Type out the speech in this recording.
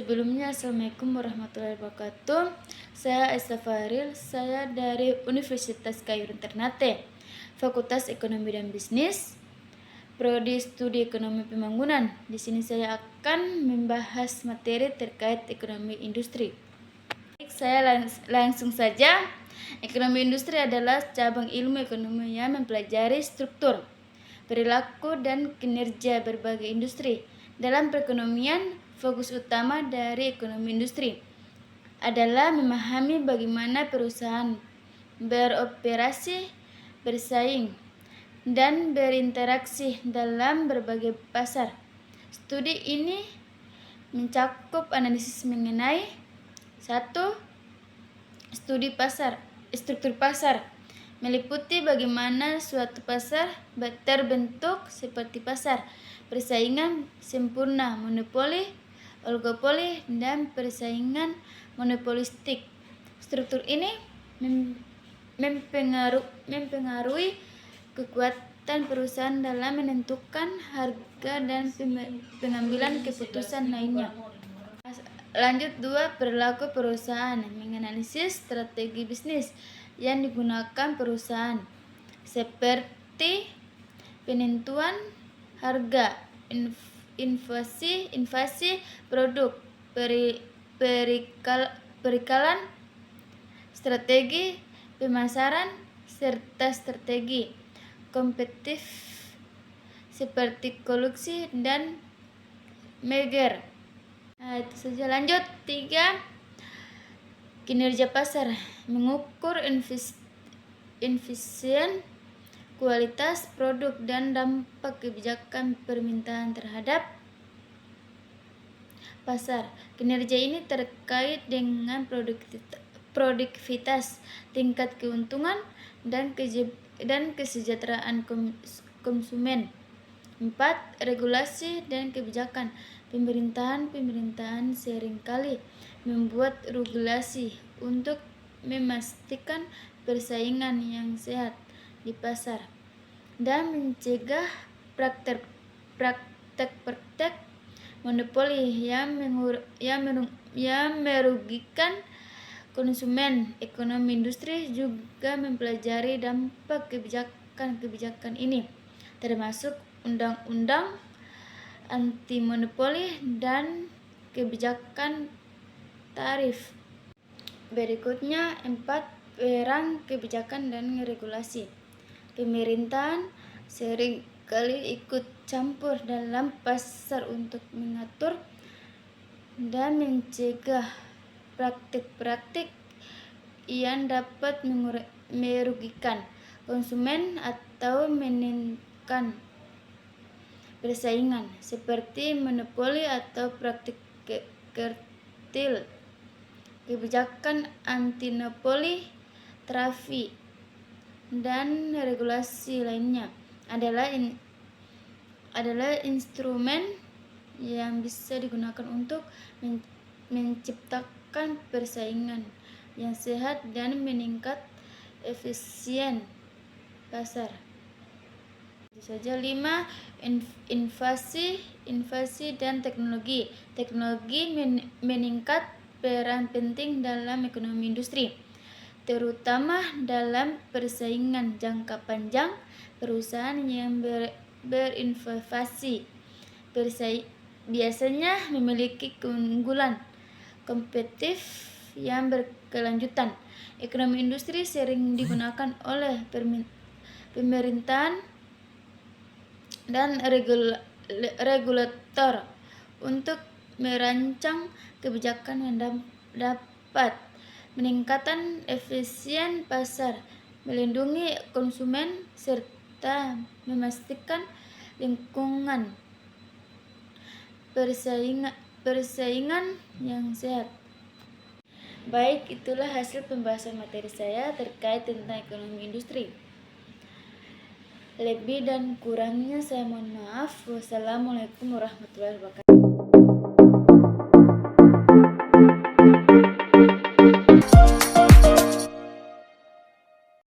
Sebelumnya, Assalamualaikum warahmatullahi wabarakatuh. Saya Aisyah Faril, saya dari Universitas Kayuran Ternate, Fakultas Ekonomi dan Bisnis, Prodi Studi Ekonomi Pembangunan. Di sini saya akan membahas materi terkait ekonomi industri. Baik, saya langsung saja. Ekonomi industri adalah cabang ilmu ekonomi yang mempelajari struktur, perilaku, dan kinerja berbagai industri. Dalam perekonomian, fokus utama dari ekonomi industri adalah memahami bagaimana perusahaan beroperasi, bersaing, dan berinteraksi dalam berbagai pasar. Studi ini mencakup analisis mengenai 1. Studi pasar, struktur pasar, meliputi bagaimana suatu pasar terbentuk seperti pasar persaingan sempurna, monopoli, oligopoli, dan persaingan monopolistik. Struktur ini mempengaruhi kekuatan perusahaan dalam menentukan harga dan pengambilan keputusan lainnya. Lanjut 2. Perilaku perusahaan, menganalisis strategi bisnis yang digunakan perusahaan seperti penentuan harga, invasi produk, perikalan, strategi pemasaran, serta strategi kompetitif seperti kolusi dan merger. Nah, itu saja. Lanjut 3. Kinerja pasar, mengukur efisien, kualitas produk, dan dampak kebijakan permintaan terhadap pasar. Kinerja ini terkait dengan produktivitas, tingkat keuntungan, dan kesejahteraan konsumen. 4. Regulasi dan kebijakan. Pemerintahan seringkali membuat regulasi untuk memastikan persaingan yang sehat di pasar dan mencegah praktek monopoli yang merugikan konsumen. Ekonomi industri juga mempelajari dampak kebijakan ini, termasuk undang-undang anti monopoli dan kebijakan tarif. Berikutnya 4. Peran kebijakan dan regulasi. Pemerintahan seringkali ikut campur dalam pasar untuk mengatur dan mencegah praktik-praktik yang dapat merugikan konsumen atau menekan persaingan, seperti monopoli atau praktik kartel. Kebijakan anti-monopoli, trafi, dan regulasi lainnya adalah instrumen yang bisa digunakan untuk menciptakan persaingan yang sehat dan meningkat efisien pasar. Itu saja. 5. Invasi dan teknologi. Teknologi meningkat peran penting dalam ekonomi industri, terutama dalam persaingan jangka panjang. Perusahaan yang berinvestasi biasanya memiliki keunggulan kompetitif yang berkelanjutan. Ekonomi industri sering digunakan oleh pemerintahan dan regulator untuk merancang kebijakan yang dapat meningkatkan efisien pasar, melindungi konsumen, serta memastikan lingkungan persaingan yang sehat. Baik, itulah hasil pembahasan materi saya terkait tentang ekonomi industri. Lebih dan kurangnya saya mohon maaf. Wassalamualaikum warahmatullahi wabarakatuh.